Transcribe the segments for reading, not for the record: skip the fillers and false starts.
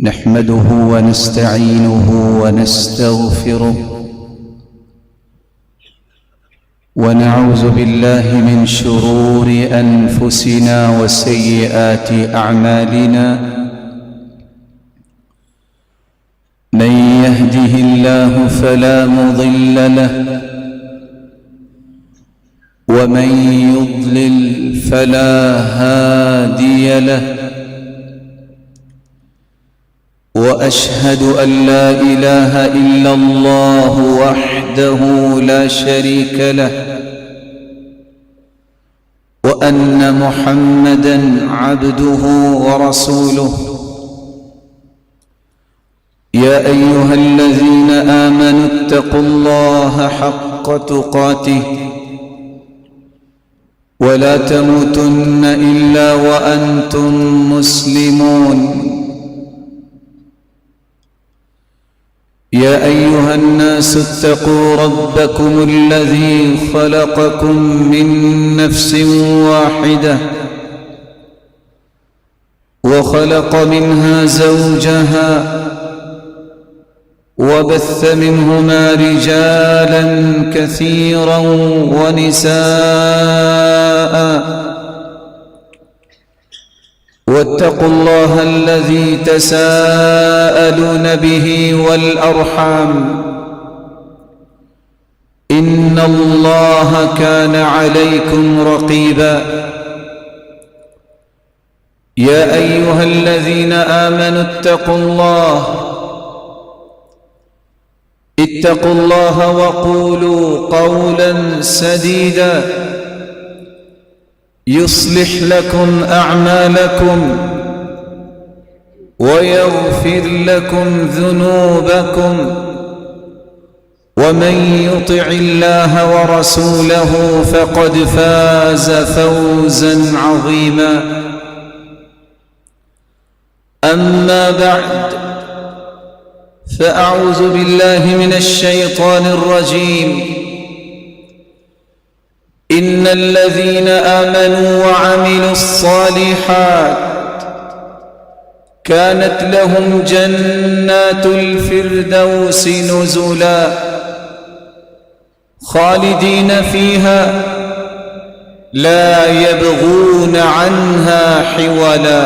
نحمده ونستعينه ونستغفره ونعوذ بالله من شرور أنفسنا وسيئات أعمالنا من يهده الله فلا مضل له ومن يضلل فلا هادي له وأشهد أن لا إله إلا الله وحده لا شريك له وأن محمدًا عبده ورسوله يا أيها الذين آمنوا اتقوا الله حق تقاته ولا تموتن إلا وأنتم مسلمون يا أيها الناس اتقوا ربكم الذي خلقكم من نفس واحدة وخلق منها زوجها وبث منهما رجالا كثيرا ونساء واتقوا الله الذي تساءلون به والأرحام إن الله كان عليكم رقيبا يا أيها الذين آمنوا اتقوا الله وقولوا قولا سديدا يصلح لكم أعمالكم ويغفر لكم ذنوبكم ومن يطع الله ورسوله فقد فاز فوزا عظيما أما بعد فأعوذ بالله من الشيطان الرجيم إن الذين آمنوا وعملوا الصالحات كانت لهم جنات الفردوس نزلا خالدين فيها لا يبغون عنها حولا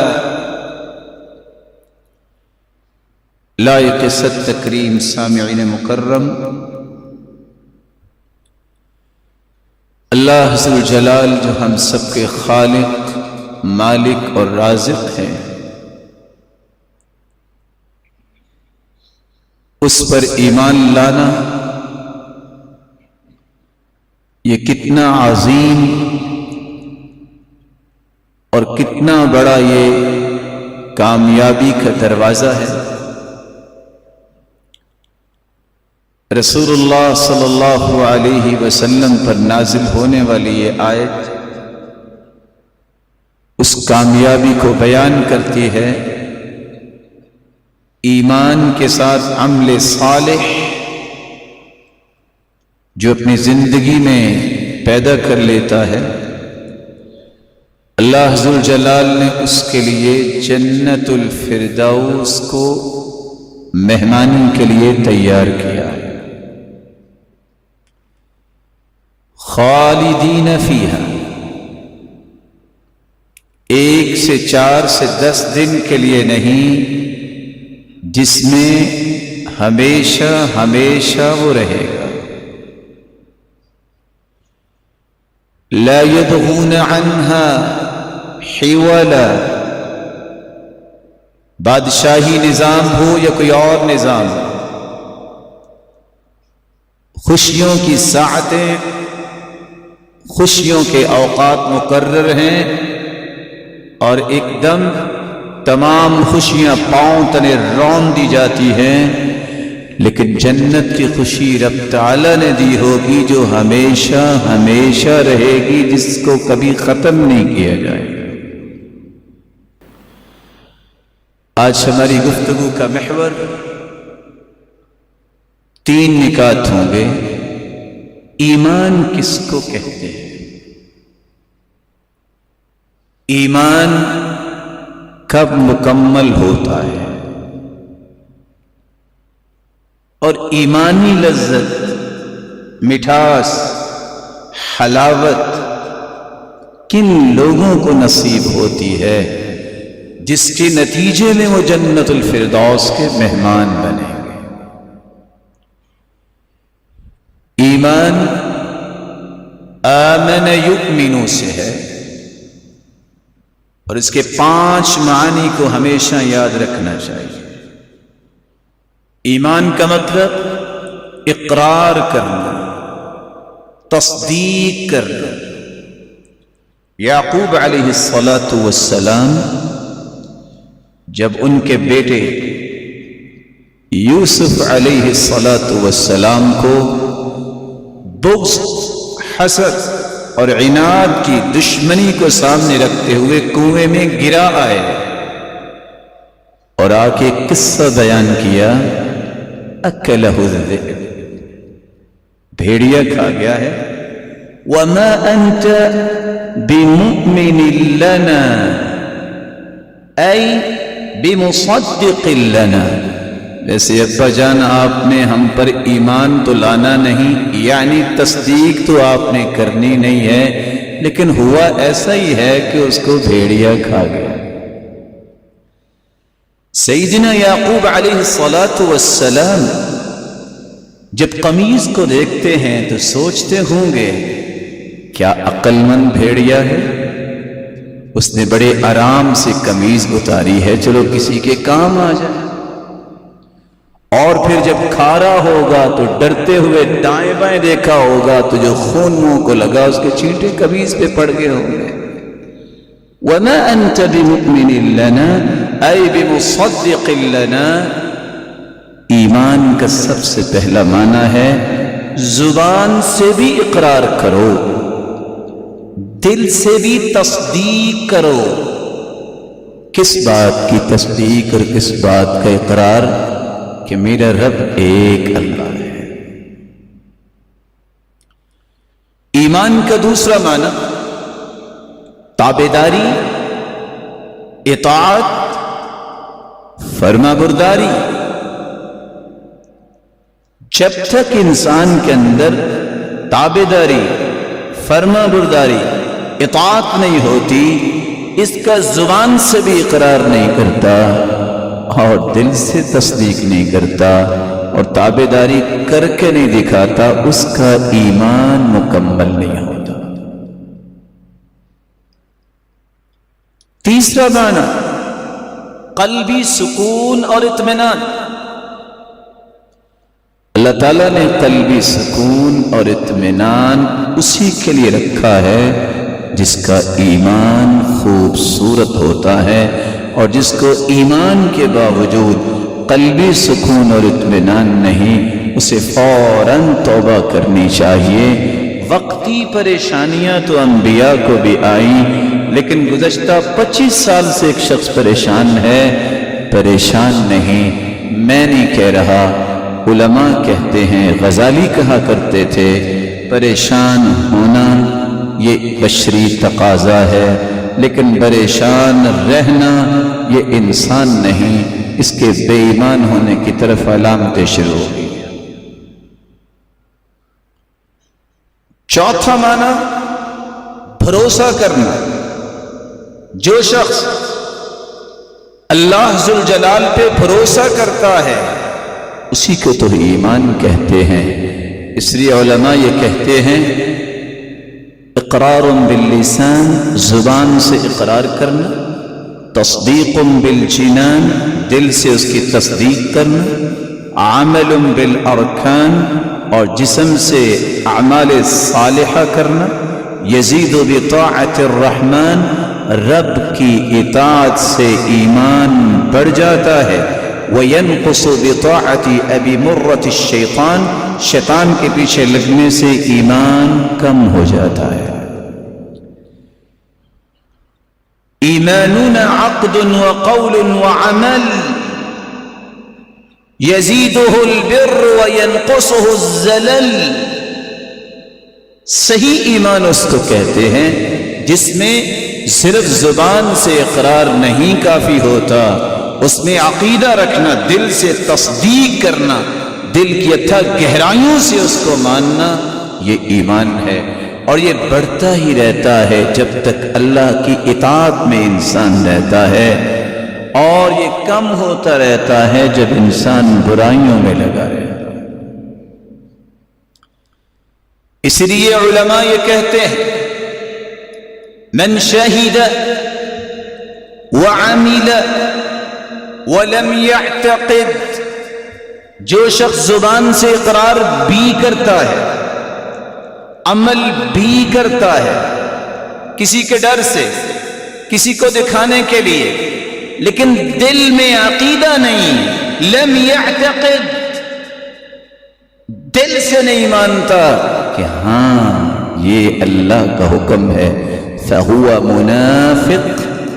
لائق صد تکریم سامعین مکرم، اللہ ذو الجلال جو ہم سب کے خالق، مالک اور رازق ہیں، اس پر ایمان لانا یہ کتنا عظیم اور کتنا بڑا یہ کامیابی کا دروازہ ہے۔ رسول اللہ صلی اللہ علیہ وسلم پر نازل ہونے والی یہ آیت اس کامیابی کو بیان کرتی ہے۔ ایمان کے ساتھ عمل صالح جو اپنی زندگی میں پیدا کر لیتا ہے، اللہ ذو الجلال نے اس کے لیے جنت الفردوس کو مہمانی کے لیے تیار کیا ہے۔ خالدین فیہا، 1 سے 4 سے 10 دن کے لیے نہیں، جس میں ہمیشہ ہمیشہ وہ رہے گا۔ لا يبغون عنہا حولا، بادشاہی نظام ہو یا کوئی اور نظام، خوشیوں کی ساعتیں، خوشیوں کے اوقات مقرر ہیں اور ایک دم تمام خوشیاں پاؤں تلے رون دی جاتی ہیں، لیکن جنت کی خوشی رب تعالیٰ نے دی ہوگی جو ہمیشہ ہمیشہ رہے گی، جس کو کبھی ختم نہیں کیا جائے گا۔ آج ہماری گفتگو کا محور 3 نکات ہوں گے۔ ایمان کس کو کہتے ہیں؟ ایمان کب مکمل ہوتا ہے؟ اور ایمانی لذت، مٹھاس، حلاوت کن لوگوں کو نصیب ہوتی ہے جس کے نتیجے میں وہ جنت الفردوس کے مہمان بنیں گے۔ ایمان آمن یؤمن سے ہے، اور اس کے 5 معنی کو ہمیشہ یاد رکھنا چاہیے۔ ایمان کا مطلب اقرار کرنا، تصدیق کرنا۔ یعقوب علیہ السلام جب ان کے بیٹے یوسف علیہ السلام کو بغض، حسد اور عناد کی دشمنی کو سامنے رکھتے ہوئے کنویں میں گرا آئے اور آ کے قصہ بیان کیا، اکلہ الذئب، بھیڑیا کھا گیا ہے، وما انت بمؤمن لنا ای بمصدق لنا، ویسے ابا جان آپ نے ہم پر ایمان تو لانا نہیں، یعنی تصدیق تو آپ نے کرنی نہیں ہے، لیکن ہوا ایسا ہی ہے کہ اس کو بھیڑیا کھا گیا۔ سیدنا یعقوب علیہ السلام جب قمیض کو دیکھتے ہیں تو سوچتے ہوں گے کیا عقل مند بھیڑیا ہے، اس نے بڑے آرام سے قمیض اتاری ہے، چلو کسی کے کام آ جائے۔ اور پھر جب کھا رہا ہوگا تو ڈرتے ہوئے دائیں بائیں دیکھا ہوگا تو جو خون منہ کو لگا اس کے چینٹے قمیض پہ پڑ گئے ہوں گے۔ وَمَا أَنْتَ بِمُؤْمِنٍ لَنَا أَيْ بِمُصَدِّقٍ لَنَا، ایمان کا سب سے پہلا معنی ہے زبان سے بھی اقرار کرو، دل سے بھی تصدیق کرو۔ کس بات کی تصدیق اور کس بات کا اقرار؟ کہ میرا رب ایک اللہ ہے۔ ایمان کا دوسرا معنی تابعداری، اطاعت، فرما برداری۔ جب تک انسان کے اندر تابعداری، فرما برداری، اطاعت نہیں ہوتی، اس کا زبان سے بھی اقرار نہیں کرتا اور دل سے تصدیق نہیں کرتا اور تابعداری کر کے نہیں دکھاتا، اس کا ایمان مکمل نہیں ہوتا۔ تیسرا معنی قلبی سکون اور اطمینان۔ اللہ تعالیٰ نے قلبی سکون اور اطمینان اسی کے لیے رکھا ہے جس کا ایمان خوبصورت ہوتا ہے اور جس کو ایمان کے باوجود قلبی سکون اور اطمینان نہیں، اسے فوراً توبہ کرنی چاہیے۔ وقتی پریشانیاں تو انبیاء کو بھی آئیں، لیکن گزشتہ 25 سال سے ایک شخص پریشان ہے، پریشان نہیں، میں نہیں کہہ رہا، علماء کہتے ہیں، غزالی کہا کرتے تھے، پریشان ہونا یہ بشری تقاضا ہے، لیکن پریشان رہنا یہ انسان نہیں، اس کے بے ایمان ہونے کی طرف علامتیں شروع ہو گئی۔ چوتھا معنی بھروسہ کرنا۔ جو شخص اللہ ذوالجلال پہ بھروسہ کرتا ہے اسی کو تو ایمان کہتے ہیں۔ اس لیے علماء یہ کہتے ہیں اقرار باللسان، زبان سے اقرار کرنا، تصدیق بالجنان، دل سے اس کی تصدیق کرنا، عمل بالارکان، اور جسم سے اعمال صالحہ کرنا، یزید بطاعت الرحمن، رب کی اطاعت سے ایمان بڑھ جاتا ہے، وینقص بطاعت ابی مرۃ الشیطان، شیطان کے پیچھے لگنے سے ایمان کم ہو جاتا ہے۔ ایماننا عقد وقول وعمل یزیدہ البر وینقصہ الزلل، صحیح ایمان اس کو کہتے ہیں جس میں صرف زبان سے اقرار نہیں کافی ہوتا، اس میں عقیدہ رکھنا، دل سے تصدیق کرنا، دل کی اتھا گہرائیوں سے اس کو ماننا، یہ ایمان ہے۔ اور یہ بڑھتا ہی رہتا ہے جب تک اللہ کی اطاعت میں انسان رہتا ہے، اور یہ کم ہوتا رہتا ہے جب انسان برائیوں میں لگا رہتا ہے۔ اس لیے علماء یہ کہتے ہیں من شہد وعمل ولم يعتقد، جو شخص زبان سے اقرار بھی کرتا ہے، عمل بھی کرتا ہے، کسی کے ڈر سے، کسی کو دکھانے کے لیے، لیکن دل میں عقیدہ نہیں، لم يعتقد، دل سے نہیں مانتا کہ ہاں یہ اللہ کا حکم ہے، فہو منافق،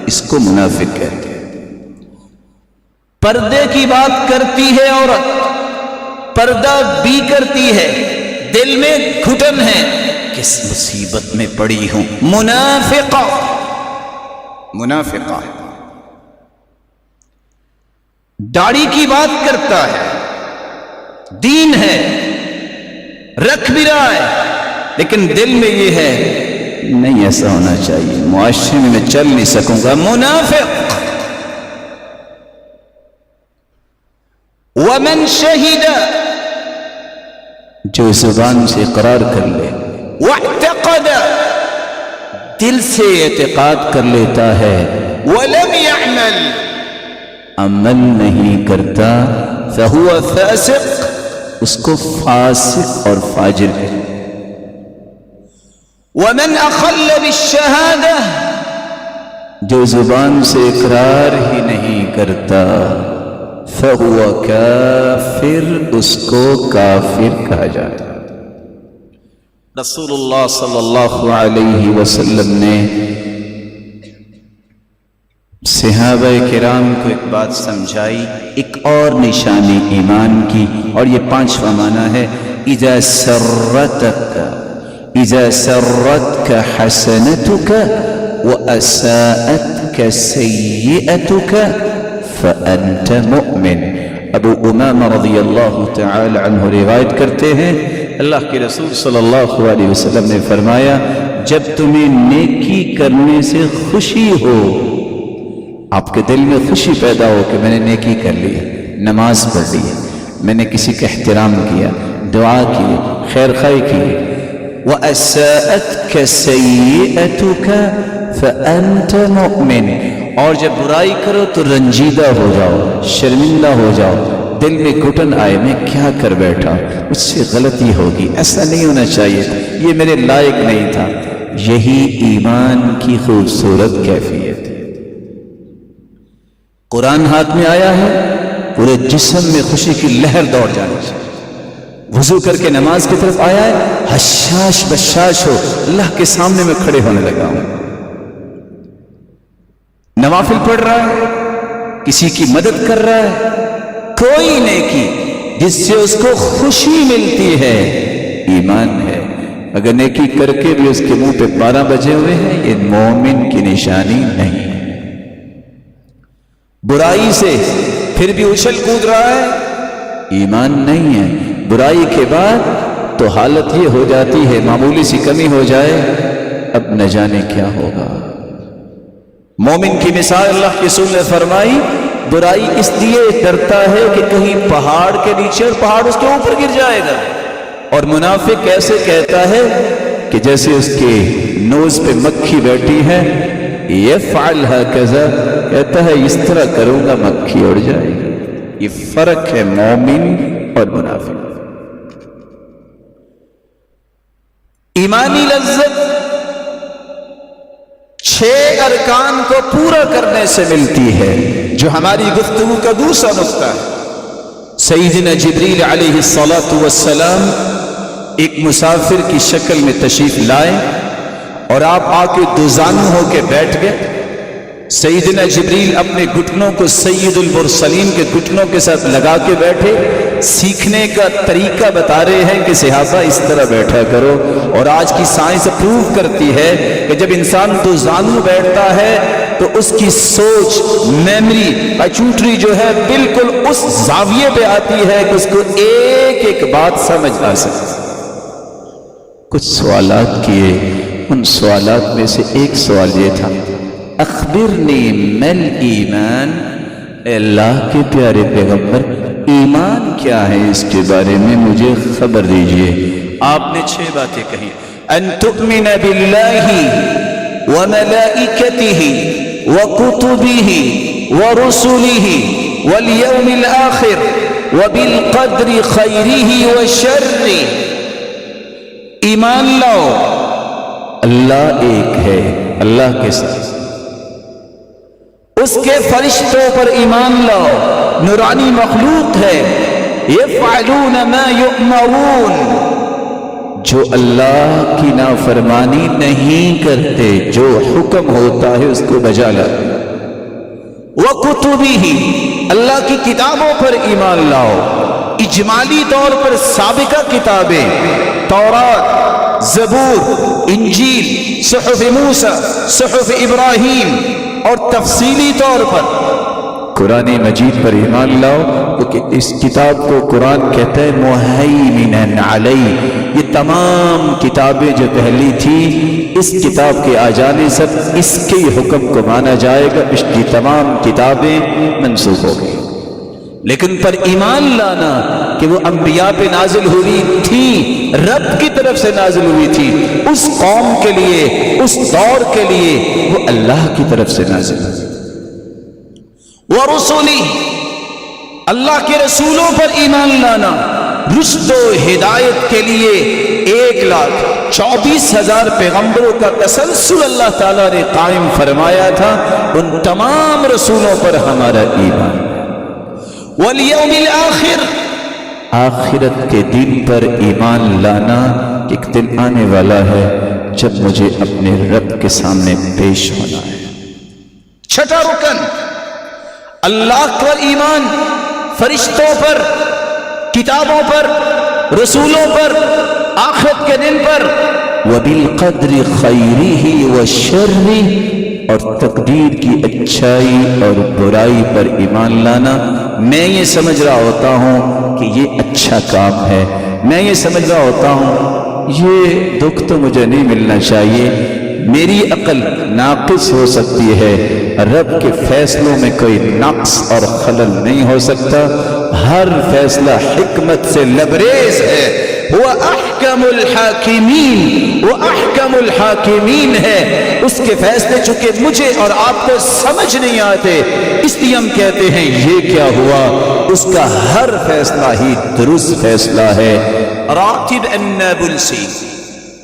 اس کو منافق کہتے ہیں۔ پردے کی بات کرتی ہے عورت، پردہ بھی کرتی ہے، دل میں گھٹن ہے، کس مصیبت میں پڑی ہوں، منافقہ، منافقہ۔ داڑھی کی بات کرتا ہے، دین ہے، رکھ بھی رہا ہے، لیکن دل میں یہ ہے نہیں ایسا ہونا چاہیے، معاشرے میں چل نہیں سکوں گا، منافق۔ ومن شہد، جو زبان سے اقرار کر لے، واعتقد، دل سے اعتقاد کر لیتا ہے، ولم يعمل، عمل نہیں کرتا، فہو فاسق، اس کو فاسق اور فاجر ہے۔ ومن اخل بالشہادہ، جو زبان سے اقرار ہی نہیں کرتا، فہو کافر، اس کو کافر کہا جاتا ہے۔ رسول اللہ صلی اللہ علیہ وسلم نے صحابہ کرام کو ایک بات سمجھائی، ایک اور نشانی ایمان کی، اور یہ 5واں معنی ہے، اذا سرتک حسنتک واساءتک سیئتک فأنت مؤمن۔ ابو امامہ رضی اللہ تعالی عنہ روایت کرتے ہیں، اللہ کے رسول صلی اللہ علیہ وسلم نے فرمایا، جب تمہیں نیکی کرنے سے خوشی ہو، آپ کے دل میں خوشی پیدا ہو کہ میں نے نیکی کر لی، نماز پڑھ لی، میں نے کسی کا احترام کیا، دعا کی، خیر خواہی کی، وَأَسَاءَتْكَ سَيِّئَتُكَ فَأَنْتَ مُؤْمِنٌ، اور جب برائی کرو تو رنجیدہ ہو جاؤ، شرمندہ ہو جاؤ، دل میں گھٹن آئے، میں کیا کر بیٹھا، مجھ سے غلطی ہوگی، ایسا نہیں ہونا چاہیے تھا، یہ میرے لائق نہیں تھا۔ یہی ایمان کی خوبصورت کیفیت ہے۔ قرآن ہاتھ میں آیا ہے، پورے جسم میں خوشی کی لہر دوڑ جانی چاہیے۔ وضو کر کے نماز کی طرف آیا ہے، حشاش بشاش ہو، اللہ کے سامنے میں کھڑے ہونے لگا ہوں۔ نوافل پڑھ رہا ہے، کسی کی مدد کر رہا ہے، کوئی نیکی جس سے اس کو خوشی ملتی ہے، ایمان ہے۔ اگر نیکی کر کے بھی اس کے منہ پہ 12 بجے ہوئے ہیں، یہ مومن کی نشانی نہیں ہے۔ برائی سے پھر بھی اچھل کود رہا ہے، ایمان نہیں ہے۔ برائی کے بعد تو حالت یہ ہو جاتی ہے، معمولی سی کمی ہو جائے، اب نہ جانے کیا ہوگا۔ مومن کی مثال اللہ کے رسول نے فرمائی، برائی اس لیے ڈرتا ہے کہ کہیں پہاڑ کے نیچے اور پہاڑ اس کے اوپر گر جائے گا، اور منافق ایسے کہتا ہے کہ جیسے اس کے نوز پہ مکھی بیٹھی ہے، یفعل ہکذا، کہتا ہے اس طرح کروں گا مکھی اڑ جائے گی۔ یہ فرق ہے مومن اور منافق۔ ایمانی لذت 6 ارکان کو پورا کرنے سے ملتی ہے، جو ہماری گفتگو کا دوسرا نقطہ ہے۔ سیدنا جبریل علیہ السلام ایک مسافر کی شکل میں تشریف لائے، اور آپ آ کے دوزانو ہو کے بیٹھ گئے۔ سیدنا جبریل اپنے گھٹنوں کو سید المرسلین کے گھٹنوں کے ساتھ لگا کے بیٹھے، سیکھنے کا طریقہ بتا رہے ہیں کہ صحابہ اس طرح بیٹھا کرو۔ اور آج کی سائنس پروو کرتی ہے کہ جب انسان دوزانو بیٹھتا ہے تو اس کی سوچ، میمری، پیچوٹری جو ہے بالکل اس زاویے پہ آتی ہے کہ اس کو ایک ایک ایک بات سمجھ آ سکے۔ کچھ سوالات کیے، ان سوالات میں سے ایک سوال یہ تھا، اخبرنی مل ایمان، اے اللہ کے پیارے پیغمبر ایمان کیا ہے، اس کے بارے میں مجھے خبر دیجئے۔ آپ نے 6 باتیں کہیں، ان تؤمن باللہ وملائکتہ وکتبہ ورسلہ والیوم الآخر وبالقدر خیرہ وشرہ۔ ایمان لاؤ اللہ ایک ہے، اللہ کے ساتھ، اس کے فرشتوں پر ایمان لاؤ، نورانی مخلوق ہے، یفعلون ما یؤمرون، جو اللہ کی نافرمانی نہیں کرتے، جو حکم ہوتا ہے اس کو بجا لاتے۔ وکتبہ، اللہ کی کتابوں پر ایمان لاؤ، اجمالی طور پر سابقہ کتابیں، تورات، زبور، انجیل، صحف موسیٰ، صحف ابراہیم، اور تفصیلی طور پر قرآن مجید پر ایمان لاؤ، کیونکہ اس کتاب کو قرآن کہتا ہے مہیمن علیہ، یہ تمام کتابیں جو پہلی تھی اس کتاب کے آ جانے سے اس کے حکم کو مانا جائے گا، اس کی تمام کتابیں منسوخ ہو گئی۔ لیکن پر ایمان لانا کہ وہ انبیاء پہ نازل ہوئی تھی، رب کی طرف سے نازل ہوئی تھی، اس قوم کے لیے، اس دور کے لیے، وہ اللہ کی طرف سے نازل ہوئی۔ ورسلی، اللہ کے رسولوں پر ایمان لانا، رشد و ہدایت کے لیے 1,24,000 پیغمبروں کا تسلسل اللہ تعالیٰ نے قائم فرمایا تھا، ان تمام رسولوں پر ہمارا ایمان۔ والیوم الآخر، آخرت کے دن پر ایمان لانا، ایک دن آنے والا ہے جب مجھے اپنے رب کے سامنے پیش ہونا ہے۔ 6واں رکن، اللہ پر ایمان، فرشتوں پر، کتابوں پر، رسولوں پر، آخرت کے دن پر، وبالقدر خیرہ وشرہ، اور تقدیر کی اچھائی اور برائی پر ایمان لانا۔ میں یہ سمجھ رہا ہوتا ہوں کہ یہ اچھا کام ہے، میں یہ سمجھ رہا ہوتا ہوں یہ دکھ تو مجھے نہیں ملنا چاہیے، میری عقل ناقص ہو سکتی ہے، رب کے فیصلوں میں کوئی نقص اور خلل نہیں ہو سکتا، ہر فیصلہ حکمت سے لبریز ہے، وہ احکم الحاکمین، وہ احکم الحاکمین ہے، اس کے فیصلے چونکہ مجھے اور آپ کو سمجھ نہیں آتے، اس لیے ہم کہتے ہیں یہ کیا ہوا، اس کا ہر فیصلہ ہی درست فیصلہ ہے۔ راتب النابلسی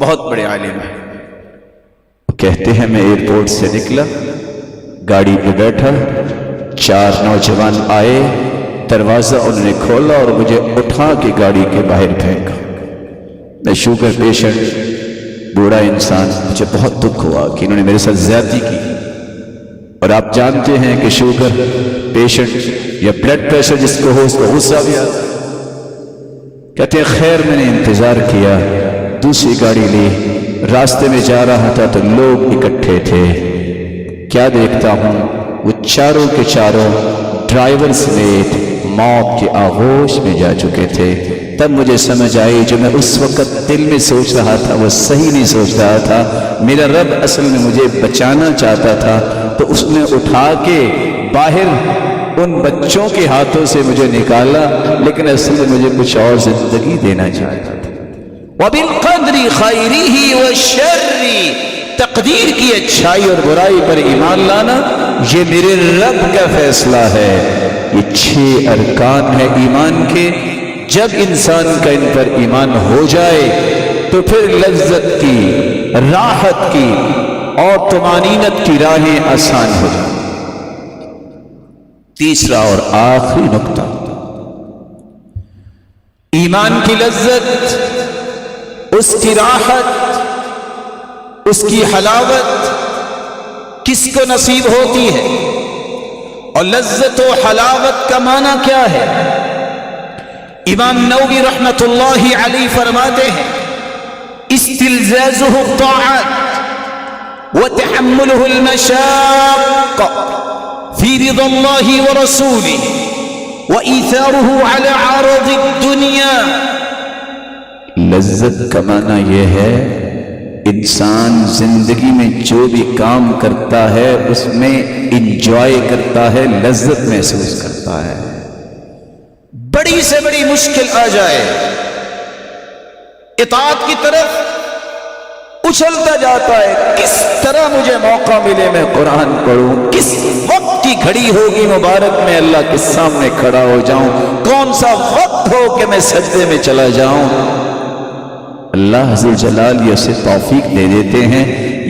بہت بڑے عالم ہیں، کہتے ہیں میں ایئرپورٹ سے نکلا، گاڑی پہ بیٹھا، 4 نوجوان آئے، دروازہ انہوں نے کھولا اور مجھے اٹھا کے گاڑی کے باہر پھینکا۔ میں شوگر پیشنٹ، بوڑھا انسان، مجھے بہت دکھ ہوا کہ انہوں نے میرے ساتھ زیادتی کی، اور آپ جانتے ہیں کہ شوگر پیشنٹ یا بلڈ پریشر جس کو ہو اس کو غصہ بھی آتا۔ کہتے ہیں خیر میں نے انتظار کیا، دوسری گاڑی لی، راستے میں جا رہا تھا تو لوگ اکٹھے تھے، کیا دیکھتا ہوں وہ چاروں کے چاروں ڈرائیور سمیت موت کے آغوش میں جا چکے تھے۔ تب مجھے سمجھ آئی جو میں اس وقت دل میں سوچ رہا تھا وہ صحیح نہیں سوچ رہا تھا، میرا رب اصل میں مجھے بچانا چاہتا تھا، تو اس نے اٹھا کے باہر ان بچوں کے ہاتھوں سے مجھے نکالا، لیکن اصل میں مجھے کچھ اور زندگی دینا چاہتا تھا۔ وَبِالْقَدْرِ خَيْرِهِ وَالشَّرِّ، تقدیر کی اچھائی اور برائی پر ایمان لانا یہ میرے رب کا فیصلہ ہے۔ یہ 6 ارکان ہیں ایمان کے، جب انسان کا ان پر ایمان ہو جائے تو پھر لذت کی، راحت کی اور طمانینت کی راہیں آسان ہو جائیں۔ تیسرا اور آخری نقطہ، ایمان کی لذت، اس کی راحت، اس کی حلاوت کس کو نصیب ہوتی ہے، اور لذت و حلاوت کا معنی کیا ہے؟ امام نووی رحمت اللہ علیہ فرماتے ہیں استلزازہ الطاعات وتحملہ المشاق فی رضا اللہ ورسولہ وَإِيثَارُهُ عَلَى عَرَضِ الدُّنْيَا. لذت کا معنی یہ ہے انسان زندگی میں جو بھی کام کرتا ہے اس میں انجوائے کرتا ہے، لذت محسوس کرتا ہے. بڑی سے بڑی مشکل آ جائے، اطاعت کی طرف اچھلتا جاتا ہے. کس طرح مجھے موقع ملے میں قرآن پڑھوں، کس وقت کی گھڑی ہوگی مبارک میں اللہ کے سامنے کھڑا ہو جاؤں، کون سا وقت ہو کہ میں سجدے میں چلا جاؤں. اللہ عز و جلال یہ اسے توفیق دے دیتے ہیں.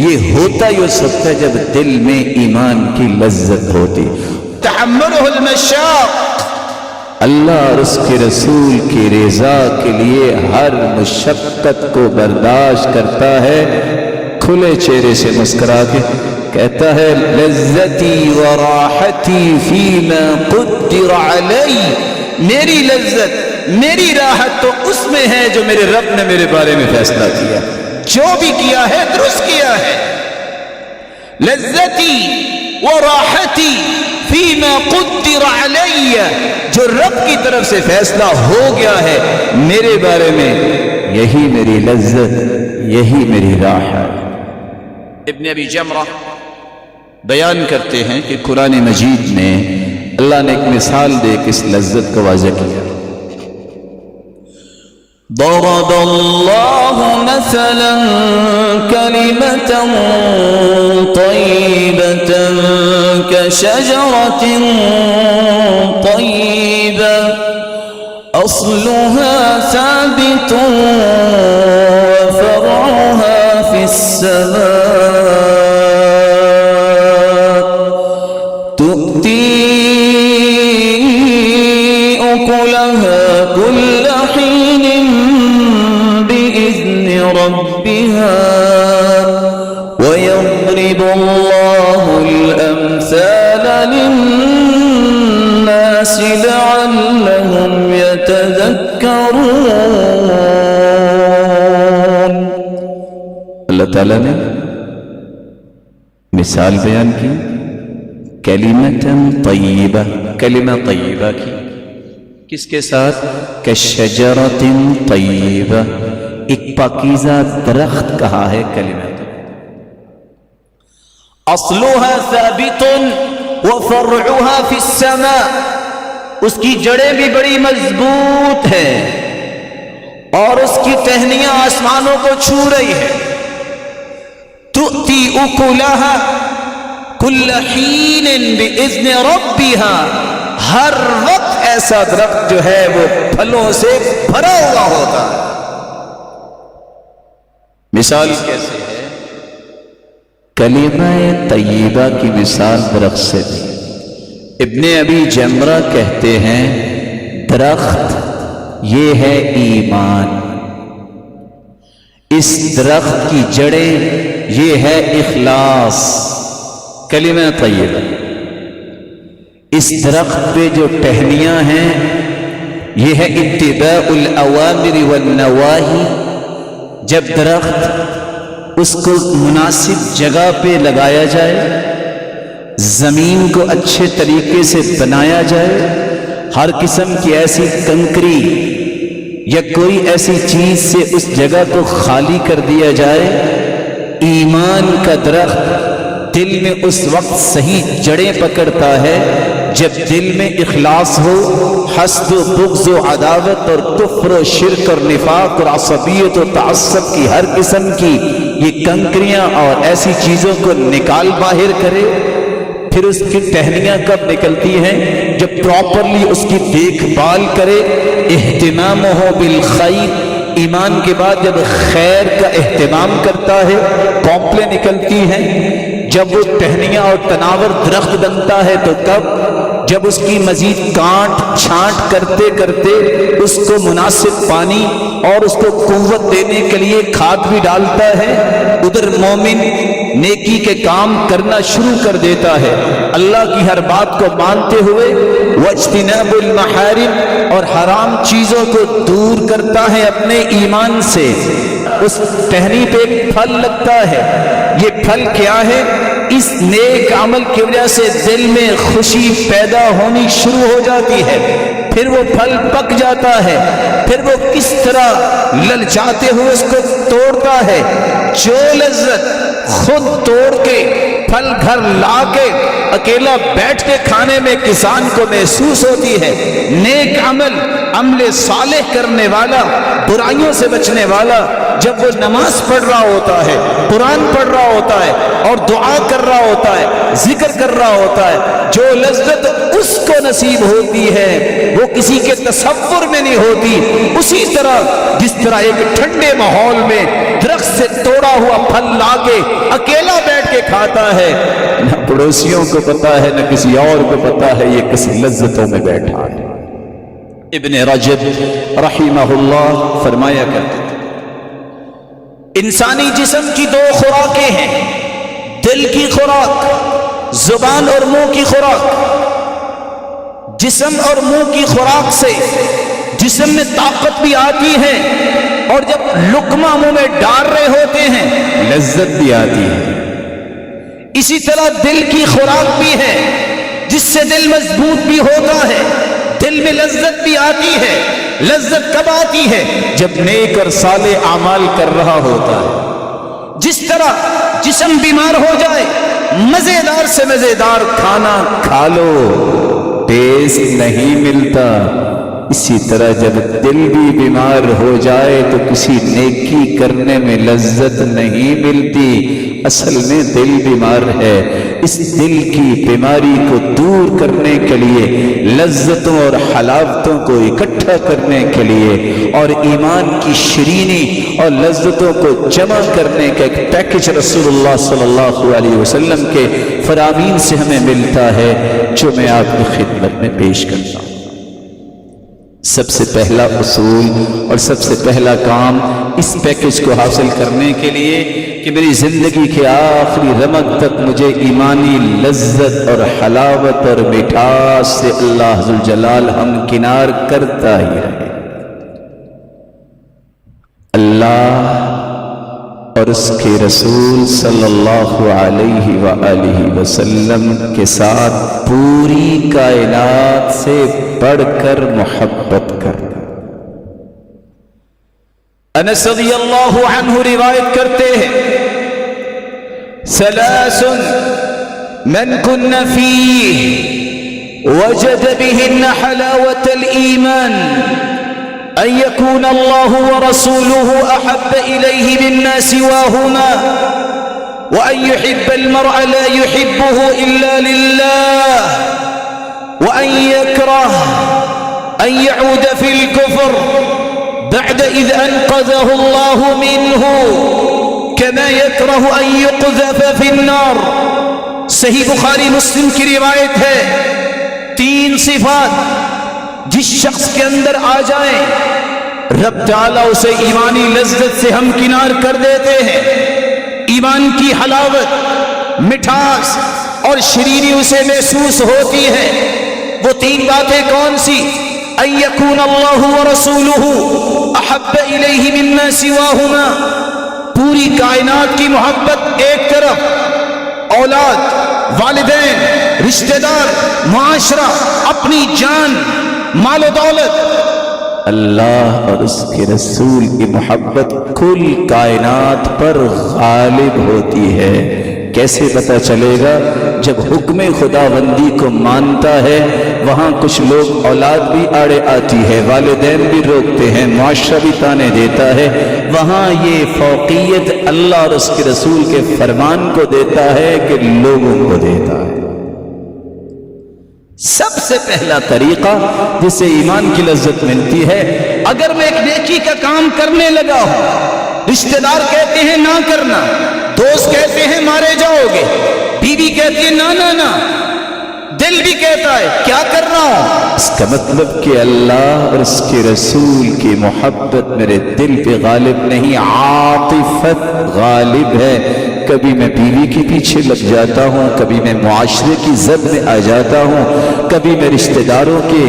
یہ ہوتا ہی اس وقت ہے جب دل میں ایمان کی لذت ہوتی. تحملہ المشاق، اللہ اور اس کے رسول کی رضا کے لیے ہر مشقت کو برداشت کرتا ہے. کھلے چہرے سے مسکرا کے کہتا ہے لذتی و راحتی فیما قدر علی. میری لذت، میری راحت تو اس میں ہے جو میرے رب نے میرے بارے میں فیصلہ کیا، جو بھی کیا ہے درست کیا ہے. لذتی و راحتی فیما قدر علی، جو رب کی طرف سے فیصلہ ہو گیا ہے میرے بارے میں، یہی میری لذت، یہی میری راحت. ابن ابی جمرہ بیان کرتے ہیں کہ قرآن مجید میں اللہ نے ایک مثال دے کے اس لذت کو واضح کیا. ضرب اللہ مثلا کلمة طیبة كشجرة طیبة أصلها ثابت وفرعها في السماء تؤتي أكلها كل حين بإذن ربها ويضرب الله الأمثال للناس لعلهم يتذكرون. اللہ تعالیٰ نے مثال بیان کی کلمۃ طیبہ، کلمہ طیبہ کی. کس کے ساتھ؟ کشجرۃ طیبہ، ایک پاکیزہ درخت کہا ہے کلمہ. اصلها ثابت وفرعها في السماء، اس کی جڑیں بھی بڑی مضبوط ہیں اور اس کی ٹہنیاں آسمانوں کو چھو رہی ہے. تؤتی اکلها کل حین باذن ربها، ہر وقت ایسا درخت جو ہے وہ پھلوں سے بھرا ہوا ہوتا ہے. مثال کیسے ہے؟ کلمہ طیبہ کی مثال درخت سے دی. ابن ابی جمرہ کہتے ہیں درخت یہ ہے ایمان، اس درخت کی جڑیں یہ ہے اخلاص. کلمہ طیبہ، اس درخت پہ جو ٹہنیاں ہیں یہ ہے اتباع الاوامر والنواہی. جب درخت اس کو مناسب جگہ پہ لگایا جائے، زمین کو اچھے طریقے سے بنایا جائے، ہر قسم کی ایسی کنکری یا کوئی ایسی چیز سے اس جگہ کو خالی کر دیا جائے، ایمان کا درخت دل میں اس وقت صحیح جڑیں پکڑتا ہے جب دل میں اخلاص ہو. حسد و بغض و عداوت اور کفر و شرک اور نفاق اور عصبیت و تعصب کی ہر قسم کی یہ کنکریاں اور ایسی چیزوں کو نکال باہر کرے. پھر اس کی ٹہنیاں کب نکلتی ہیں؟ جب پراپرلی اس کی دیکھ بھال کرے. اہتمام ہو بالخیر، ایمان کے بعد جب خیر کا اہتمام کرتا ہے پوپلیں نکلتی ہیں. جب وہ ٹہنیاں اور تناور درخت بنتا ہے تو کب؟ جب اس کی مزید کاٹ چھانٹ کرتے کرتے اس کو مناسب پانی اور اس کو قوت دینے کے لیے کھاد بھی ڈالتا ہے. ادھر مومن نیکی کے کام کرنا شروع کر دیتا ہے، اللہ کی ہر بات کو مانتے ہوئے واجتناب المحارم اور حرام چیزوں کو دور کرتا ہے اپنے ایمان سے. اس ٹہنی پہ ایک پھل لگتا ہے، یہ پھل کیا ہے؟ اس نیک عمل کی وجہ سے دل میں خوشی پیدا ہونی شروع ہو جاتی ہے، پھر وہ پھل پک جاتا ہے، پھر وہ کس طرح للچاتے ہوئے اس کو توڑتا ہے۔ جو لذت خود توڑ کے پھل گھر لا کے اکیلا بیٹھ کے کھانے میں کسان کو محسوس ہوتی ہے، نیک عمل صالح کرنے والا، برائیوں سے بچنے والا جب وہ نماز پڑھ رہا ہوتا ہے، قرآن پڑھ رہا ہوتا ہے اور دعا کر رہا ہوتا ہے، ذکر کر رہا ہوتا ہے، جو لذت اس کو نصیب ہوتی ہے وہ کسی کے تصور میں نہیں ہوتی۔ اسی طرح جس طرح ایک ٹھنڈے ماحول میں درخت سے توڑا ہوا پھل لا کے اکیلا بیٹھ کے کھاتا ہے، نہ پڑوسیوں کو پتا ہے نہ کسی اور کو پتا ہے یہ کس لذتوں میں بیٹھا ہے۔ ابن رجب رحمہ اللہ فرمایا کرتے تھے انسانی جسم کی دو خوراکیں ہیں، دل کی خوراک، زبان اور منہ کی خوراک۔ جسم اور منہ کی خوراک سے جسم میں طاقت بھی آتی ہے اور جب لقمہ منہ میں ڈال رہے ہوتے ہیں لذت بھی آتی ہے۔ اسی طرح دل کی خوراک بھی ہے جس سے دل مضبوط بھی ہوتا ہے، دل میں لذت بھی آتی ہے۔ لذت کب آتی ہے؟ جب نیک اور صالح اعمال کر رہا ہوتا ہے۔ جس طرح جسم بیمار ہو جائے مزیدار سے مزیدار کھانا کھا لو ٹیسٹ نہیں ملتا، اسی طرح جب دل بھی بیمار ہو جائے تو کسی نیکی کرنے میں لذت نہیں ملتی۔ اصل میں دل بیمار ہے، اس دل کی بیماری کو دور کرنے کے لیے، لذتوں اور حلاوتوں کو اکٹھا کرنے کے لیے اور ایمان کی شیرینی اور لذتوں کو جمع کرنے کا ایک پیکج رسول اللہ صلی اللہ علیہ وسلم کے فرامین سے ہمیں ملتا ہے، جو میں آپ کی خدمت میں پیش کرتا ہوں۔ سب سے پہلا اصول اور سب سے پہلا کام اس پیکج کو حاصل کرنے کے لیے کہ میری زندگی کے آخری رمق تک مجھے ایمانی لذت اور حلاوت اور مٹھاس سے اللہ ذوالجلال ہمکنار کرتا ہی رہے۔ اللہ اور اس کے رسول صلی اللہ علیہ وآلہ وسلم کے ساتھ پوری کائنات سے بڑھ کر محبت کرنا۔ انس رضی اللہ عنہ روایت کرتے ہیں ثلاث من کن فیہ وجد بہن حلاوة الایمان أن يكون الله ورسوله أحب إليه مما سواهما وأن يحب المرء لا يحبه إلا لله وأن يكره أن يعود في الكفر بعد إذ أنقذه الله منه كما يكره أن يقذف في النار۔ صحیح بخاری مسلم کی روایت ہے، تین صفات جس شخص کے اندر آ جائیں رب تعالیٰ اسے ایمانی لذت سے ہمکنار کر دیتے ہیں۔ ایمان کی حلاوت، مٹھاس اور شیرینی اسے محسوس ہوتی ہے۔ وہ تین باتیں کون سی؟ ان یکون اللہ ورسولہ احب الیہ مما سواہما، پوری کائنات کی محبت ایک طرف، اولاد، والدین، رشتہ دار، معاشرہ، اپنی جان، مال و دولت، اللہ اور اس کے رسول کی محبت کل کائنات پر غالب ہوتی ہے۔ کیسے پتہ چلے گا؟ جب حکم خداوندی کو مانتا ہے وہاں کچھ لوگ اولاد بھی آڑے آتی ہے، والدین بھی روکتے ہیں، معاشرہ بھی تانے دیتا ہے، وہاں یہ فوقیت اللہ اور اس کے رسول کے فرمان کو دیتا ہے کہ لوگوں کو دیتا ہے۔ سب سے پہلا طریقہ جس سے ایمان کی لذت ملتی ہے، اگر میں ایک نیکی کا کام کرنے لگا ہوں، رشتہ دار کہتے ہیں نہ کرنا، دوست کہتے ہیں مارے جاؤ گے، بیوی کہتی ہے نہ، دل بھی کہتا ہے کیا کر رہا ہوں، اس کا مطلب کہ اللہ اور اس کے رسول کی محبت میرے دل پہ غالب نہیں، عاطفت غالب ہے۔ کبھی میں بیوی کے پیچھے لگ جاتا ہوں، کبھی میں معاشرے کی زد میں آ جاتا ہوں، کبھی میں رشتہ داروں کے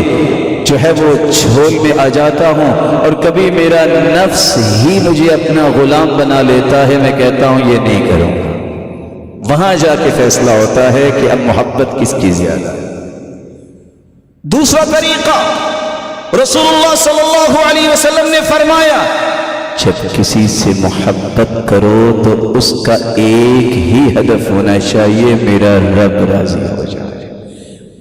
جو ہے وہ جھول میں آ جاتا ہوں، اور کبھی میرا نفس ہی مجھے اپنا غلام بنا لیتا ہے، میں کہتا ہوں یہ نہیں کروں۔ وہاں جا کے فیصلہ ہوتا ہے کہ اب محبت کس کی زیادہ ہے۔ دوسرا طریقہ رسول اللہ صلی اللہ علیہ وسلم نے فرمایا، جب کسی سے محبت کرو تو اس کا ایک ہی ہدف ہونا چاہیے، میرا رب راضی ہو جائے۔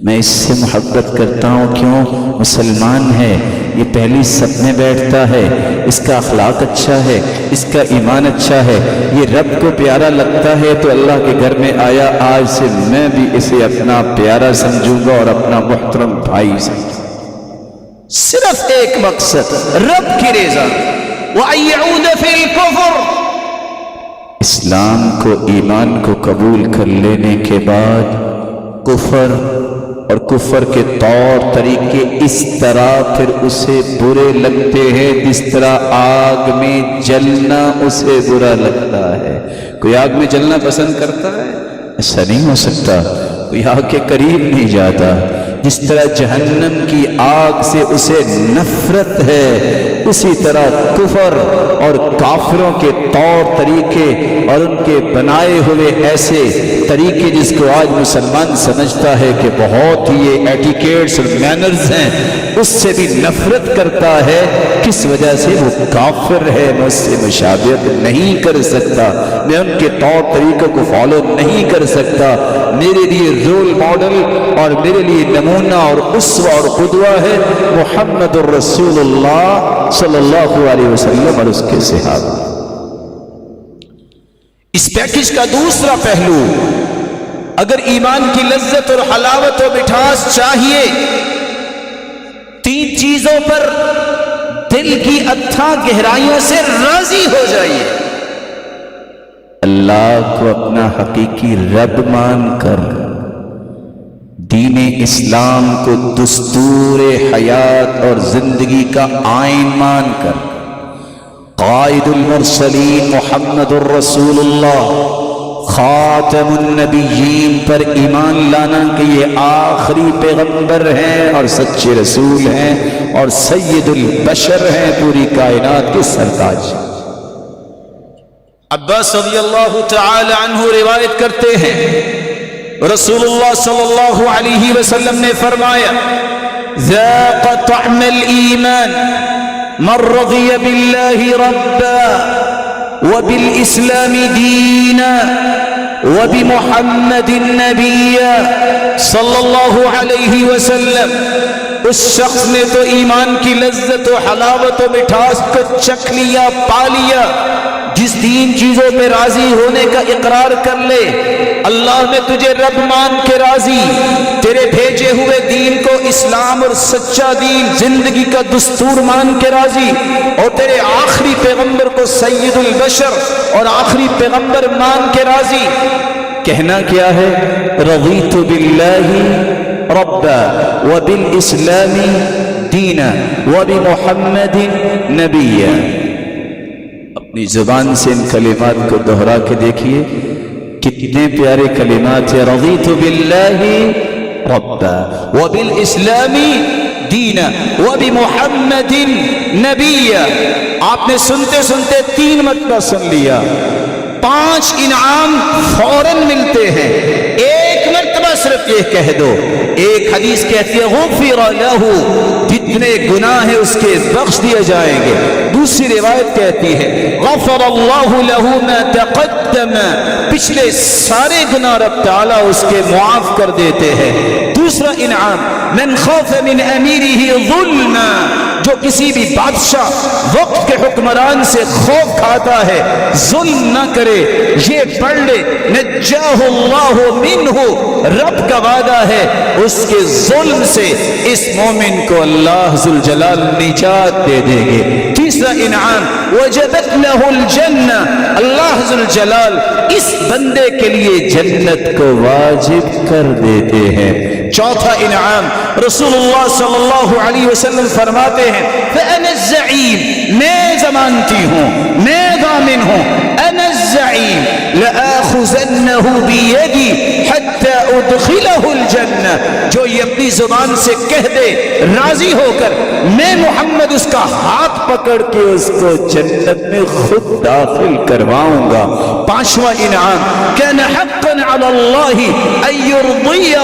میں اس سے محبت کرتا ہوں، کیوں؟ مسلمان ہے، یہ پہلی صف میں بیٹھتا ہے، اس کا اخلاق اچھا ہے، اس کا ایمان اچھا ہے، یہ رب کو پیارا لگتا ہے تو اللہ کے گھر میں آیا، آج سے میں بھی اسے اپنا پیارا سمجھوں گا اور اپنا محترم بھائی سمجھوں گا۔ صرف ایک مقصد، رب کی رضا۔ وَأَن يَعُودَ فِي الْكُفْرِ، اسلام کو، ایمان کو قبول کر لینے کے بعد کفر اور کفر کے طور طریقے اس طرح پھر اسے برے لگتے ہیں جس طرح آگ میں جلنا اسے برا لگتا ہے۔ کوئی آگ میں جلنا پسند کرتا ہے؟ ایسا نہیں ہو سکتا، کوئی آگ کے قریب نہیں جاتا۔ جس طرح جہنم کی آگ سے اسے نفرت ہے، اسی طرح کفر اور کافروں کے طور طریقے اور ان کے بنائے ہوئے ایسے طریقے جس کو آج مسلمان سمجھتا ہے کہ بہت ہی یہ ایٹیکیٹس اور مینرز ہیں، اس سے بھی نفرت کرتا ہے۔ کس وجہ سے؟ وہ کافر ہے، میں اس سے مشابہت نہیں کر سکتا، میں ان کے طور طریقوں کو فالو نہیں کر سکتا۔ میرے لیے رول ماڈل اور میرے لیے نمونہ اور اسوہ اور قدوہ ہے محمد الرسول اللہ صلی اللہ علیہ وسلم اور اس کے صحابہ۔ اس پیکج کا دوسرا پہلو، اگر ایمان کی لذت اور حلاوت و مٹھاس چاہیے، تین چیزوں پر دل کی اتھاں گہرائیوں سے راضی ہو جائیے۔ اللہ کو اپنا حقیقی رب مان کر، دین اسلام کو دستور حیات اور زندگی کا آئین مان کر، قائد المرسلین محمد الرسول اللہ خاتم النبیین پر ایمان لانا کہ یہ آخری پیغمبر ہیں اور سچے رسول ہیں اور سید البشر ہیں، پوری کائنات کے سرتاج۔ عباس رضی اللہ تعالی عنہ روایت کرتے ہیں، رسول اللہ صلی اللہ علیہ وسلم نے فرمایا، ذاق طعم الایمان من رضی باللہ ربا وبالاسلام دینا وبمحمد نبیا صلی اللہ علیہ وسلم۔ اس شخص نے تو ایمان کی لذت و حلاوت و مٹھاس کو چکھ لیا، پا لیا، جس تین چیزوں پہ راضی ہونے کا اقرار کر لے۔ اللہ نے تجھے رب مان کے راضی، تیرے بھیجے ہوئے دین کو اسلام اور سچا دین زندگی کا دستور مان کے راضی، اور تیرے آخری پیغمبر کو سید البشر اور آخری پیغمبر مان کے راضی۔ کہنا کیا ہے؟ رضیت باللہ ربا وبالاسلام دینا وبمحمد نبیا۔ اپنی زبان سے ان کلمات کو دہرا کے دیکھیے، کتنے پیارے کلمات ہیں۔ رضیت باللہ ربا وبالاسلام دینا وبمحمد نبیا۔ آپ نے سنتے سنتے 3 مرتبہ سن لیا، 5 انعام فوراً ملتے ہیں۔ ایک مرتبہ صرف یہ کہہ دو۔ ایک حدیث کہتی ہے غفر لہ، جتنے گناہ ہیں اس کے بخش دیے جائیں گے۔ دوسری روایت کہتی ہے غفر اللہ لہ ما تقدم، پچھلے سارے گناہ رب تعالیٰ اس کے معاف کر دیتے ہیں۔ دوسرا انعام من خوف من امیرہ ظلما، جو کسی بھی بادشاہ وقت کے حکمران سے خوف کھاتا ہے ظلم نہ کرے، یہ پڑھ لے نجاہ اللہ منہ، رب کا وعدہ ہے اس کے ظلم سے اس مومن کو اللہ ذوالجلال نجات دے دیں گے۔ تیسرا انعام وجبت لہ الجنہ، اللہ ذوالجلال اس بندے کے لیے جنت کو واجب کر دیتے ہیں۔ چوتھا انعام رسول اللہ صلی اللہ علیہ وسلم فرماتے ہیں فَأَنَا الزَّعِيمُ، میں ضمانتی ہوں، میں ضامن ہوں، أَنَا الزَّعِيمُ لَآخُذَنَّهُ بِيَدِي حَتَّى أُدْخِلَهُ الْجَنَّةِ، جو یہ اپنی زبان سے کہہ دے راضی ہو کر، میں محمد اس کا ہاتھ پکڑ کے اس کو جنت میں خود داخل کرواؤں گا۔ پانچواں انعام كَانَ حَقًّا علی اللہ ان یرضیہ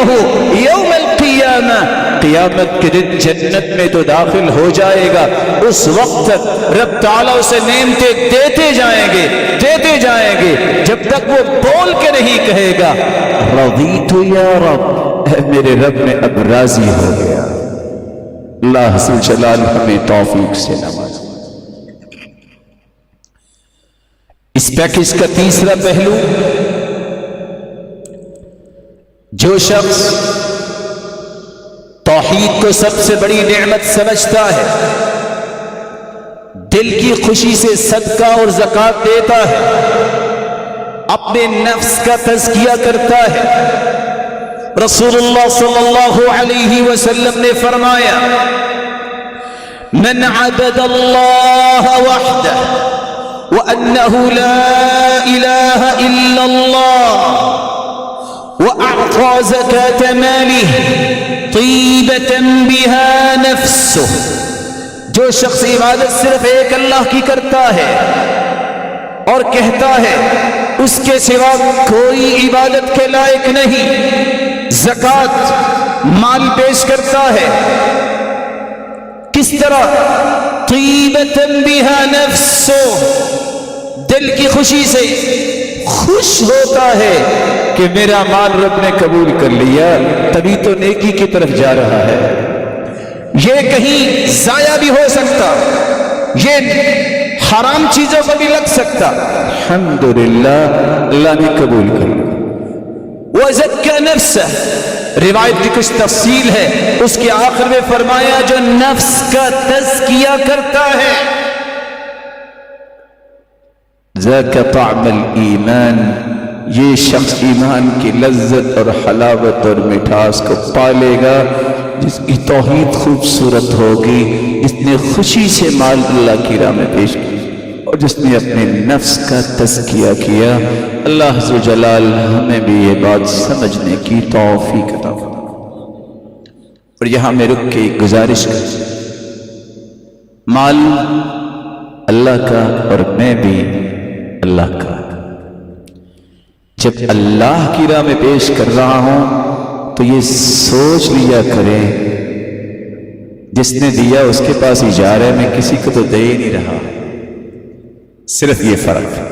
یوم القیامہ، قیامت کے دن جنت میں تو داخل ہو جائے گا، اس وقت تک رب تعالیٰ اسے نعمتیں دیتے جائیں گے جب تک وہ بول کے نہیں کہے گا رضیت یا رب، اے میرے رب میں اب راضی ہو گیا۔ اللہ ذو الجلال ہمیں توفیق سے نوازے۔ اس پیکج کا تیسرا پہلو، جو شخص توحید کو سب سے بڑی نعمت سمجھتا ہے، دل کی خوشی سے صدقہ اور زکوٰۃ دیتا ہے، اپنے نفس کا تزکیہ کرتا ہے، رسول اللہ صلی اللہ علیہ وسلم نے فرمایا من عبد اللہ وحدہ وأنه لا إله إلا الله وأعطى زكاة ماله طيبة بها نفسه، جو شخص عبادت صرف ایک اللہ کی کرتا ہے اور کہتا ہے اس کے سوا کوئی عبادت کے لائق نہیں، زکوٰۃ مال پیش کرتا ہے، کس طرح؟ طیبۃ بہا نفسہ، دل کی خوشی سے خوش ہوتا ہے کہ میرا مال رب نے قبول کر لیا، تبھی تو نیکی کی طرف جا رہا ہے، یہ کہیں ضائع بھی ہو سکتا، یہ حرام چیزوں کو بھی لگ سکتا، الحمدللہ اللہ نے قبول کر لیا۔ وَزَكَّى نَفْسَهُ، روایت کی کچھ تفصیل ہے، اس کے آخر میں فرمایا جو نفس کا تزکیہ کرتا ہے، ذَاكَ طَعْمَ الْإِيمَانِ، یہ شخص ایمان کی لذت اور حلاوت اور مٹھاس کو پالے گا، جس کی توحید خوبصورت ہوگی، جس نے خوشی سے مال اللہ کی راہ میں پیش کیا اور جس نے اپنے نفس کا تزکیہ کیا۔ اللہ ذو جلال ہمیں بھی یہ بات سمجھنے کی توفیق عطا فرمائے۔ اور یہاں میں رک کے ایک گزارش کرتا ہوں، مال اللہ کا اور میں بھی اللہ کا، جب اللہ کی راہ میں پیش کر رہا ہوں تو یہ سوچ لیا کریں جس نے دیا اس کے پاس ہی جا رہا ہے، میں کسی کو تو دے ہی نہیں رہا، صرف یہ فرق ہے۔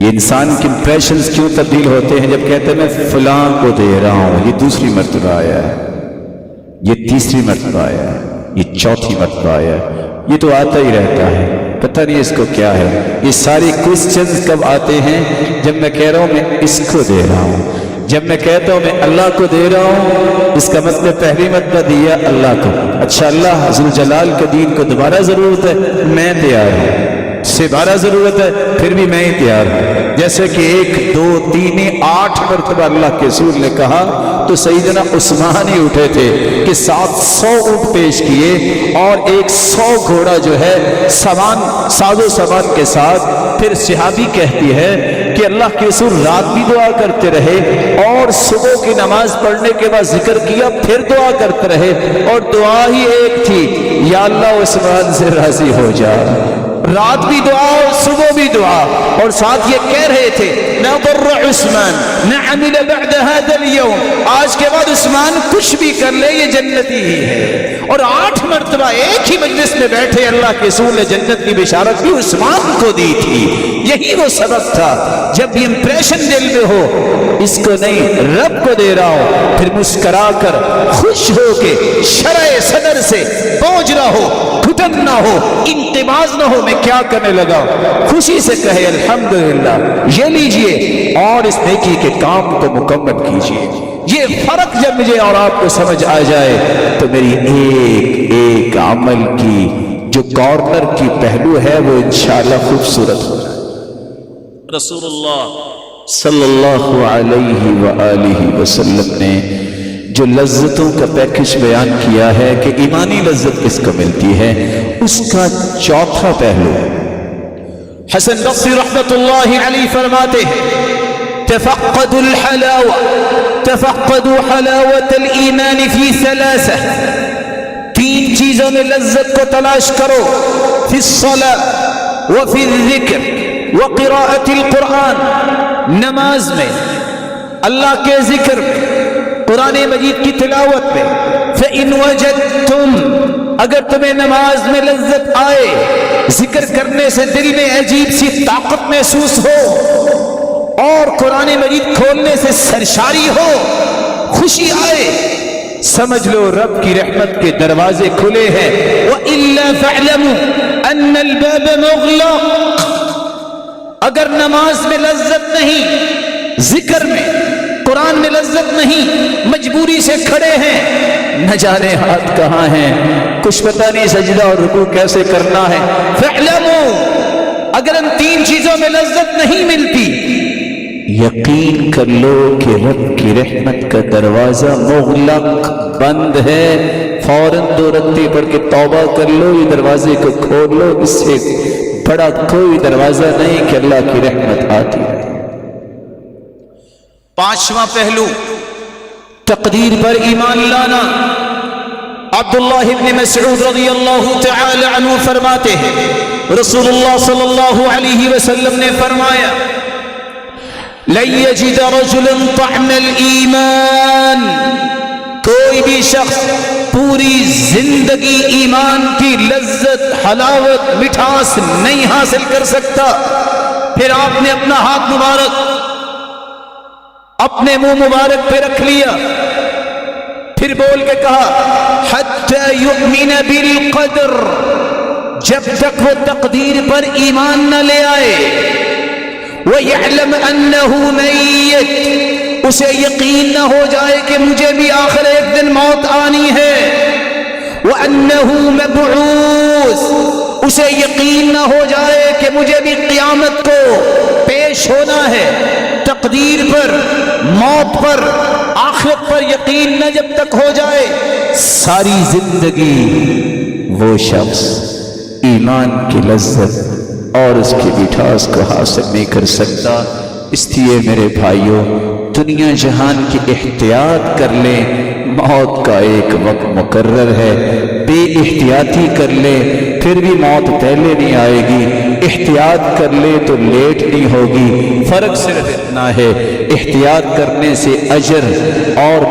یہ انسان کے امپریشنز کیوں تبدیل ہوتے ہیں؟ جب کہتے ہیں میں فلاں کو دے رہا ہوں، یہ دوسری مرتبہ آیا ہے، یہ تیسری مرتبہ آیا ہے، یہ چوتھی مرتبہ آیا ہے، یہ تو آتا ہی رہتا ہے، پتہ نہیں اس کو کیا ہے۔ یہ سارے کوسچنز کب آتے ہیں؟ جب میں کہہ رہا ہوں میں اس کو دے رہا ہوں، جب میں کہتا ہوں میں اللہ کو دے رہا ہوں، اس کا مطلب پہلی مرتبہ دیا اللہ کو، اچھا اللہ ذو الجلال کے دین کو دوبارہ ضرورت ہے، میں تیار ہوں، سے بارہ ضرورت ہے پھر بھی میں ہی تیار ہوں۔ جیسے کہ 1 2 3 8 مرتبہ اللہ کے رسول نے کہا تو سیدنا عثمان ہی اٹھے تھے کہ 700 اونٹ پیش کیے اور 100 گھوڑا جو ہے ساز و سامان کے ساتھ۔ پھر صحابی کہتی ہے کہ اللہ کے رسول رات بھی دعا کرتے رہے اور صبح کی نماز پڑھنے کے بعد ذکر کیا، پھر دعا کرتے رہے اور دعا ہی ایک تھی، یا اللہ عثمان سے راضی ہو جا۔ رات بھی دعا اور صبح بھی دعا، اور ساتھ یہ کہہ رہے تھے نظر عثمان نعمل بعد هذا اليوم، آج کے بعد عثمان کچھ بھی کر لے یہ جنتی ہی ہے۔ اور 8 مرتبہ ایک ہی مجلس میں بیٹھے اللہ کے رسول نے جنت کی بشارت بھی عثمان کو دی تھی۔ یہی وہ سبب تھا، جب بھی امپریشن دل میں ہو اس کو نہیں رب کو دے رہا ہوں، پھر مسکرا کر خوش ہو کے شرع صدر سے بوجھ نہ ہو، گھٹن نہ ہو، انتباز نہ ہو، میں کیا کرنے لگا، خوشی سے کہے الحمدللہ، یہ لیجئے اور اس نیکی کے کام کو مکمل کیجئے۔ یہ فرق جب مجھے اور آپ کو سمجھ آ جائے تو میری ایک ایک عمل کی جو کارنر کی پہلو ہے وہ انشاءاللہ خوبصورت ہو جائے۔ رسول اللہ صلی اللہ علیہ وآلہ وسلم نے جو لذتوں کا پیکج بیان کیا ہے کہ ایمانی لذت کس کو ملتی ہے، اس کا چوتھا پہلو ہے۔ حسن بصری رحمت اللہ علیہ فرماتے ہیں تفقدوا الحلاوة تفقدوا حلاوة الإيمان في 3، 3 چیزوں میں لذت کو تلاش کرو، فی الصلاة وفی الذکر وقراءة القرآن، نماز میں، اللہ کے ذکر میں، قرآن مجید کی تلاوت میں، فَإِنْ وَجَدْتُمْ، اگر تمہیں نماز میں لذت آئے، ذکر کرنے سے دل میں عجیب سی طاقت محسوس ہو اور قرآن مجید کھولنے سے سرشاری ہو، خوشی آئے، سمجھ لو رب کی رحمت کے دروازے کھلے ہیں۔ وَإِلَّا فَاعْلَمُوا أَنَّ الْبَابَ مُغْلَقٌ، اگر نماز میں لذت نہیں، ذکر میں، قرآن میں لذت نہیں، مجبوری سے کھڑے ہیں، نہ جانے ہاتھ کہاں ہیں، کچھ پتہ نہیں سجدہ اور رکوع کیسے کرنا ہے۔ فَاعْلَمُوا، اگر ان تین چیزوں میں لذت نہیں ملتی، یقین کر لو کہ رب کی رحمت کا دروازہ مغلق، بند ہے۔ فوراً 2 رکعتیں پڑھ کے توبہ کر لو، یہ دروازے کو کھول لو، اس سے بڑا کوئی دروازہ نہیں کہ اللہ کی رحمت آتی ہے۔ 5واں پہلو تقدیر پر ایمان لانا۔ عبداللہ ابن مسعود رضی اللہ تعالی عنہ فرماتے ہیں، رسول اللہ صلی اللہ علیہ وسلم نے فرمایا، لن یجد رجلا طعم الایمان، کوئی بھی شخص پوری زندگی ایمان کی لذت، حلاوت، مٹھاس نہیں حاصل کر سکتا۔ پھر آپ نے اپنا ہاتھ مبارک اپنے منہ مبارک پہ رکھ لیا، پھر بول کے کہا حتی یؤمن بالقدر، جب تک وہ تقدیر پر ایمان نہ لے آئے، وَيَعْلَمْ أَنَّهُ مَيِّتٌ، اسے یقین نہ ہو جائے کہ مجھے بھی آخر ایک دن موت آنی ہے، وَأَنَّهُ مَبْعُوثٌ، اسے یقین نہ ہو جائے کہ مجھے بھی قیامت کو پیش ہونا ہے۔ تقدیر پر، موت پر، آخرت پر یقین نہ جب تک ہو جائے، ساری زندگی وہ شخص ایمان کی لذت اور اس کی مٹھاس کو حاصل نہیں کر سکتا۔ اس لیے میرے بھائیوں، دنیا جہان کی احتیاط کر لیں، موت کا ایک وقت مقرر ہے، بے احتیاطی کر لیں پھر بھی موت پہلے نہیں آئے گی، احتیاط کر لیں تو لیٹ نہیں ہوگی۔ فرق صرف اتنا ہے، احتیاط کرنے سے اجر اور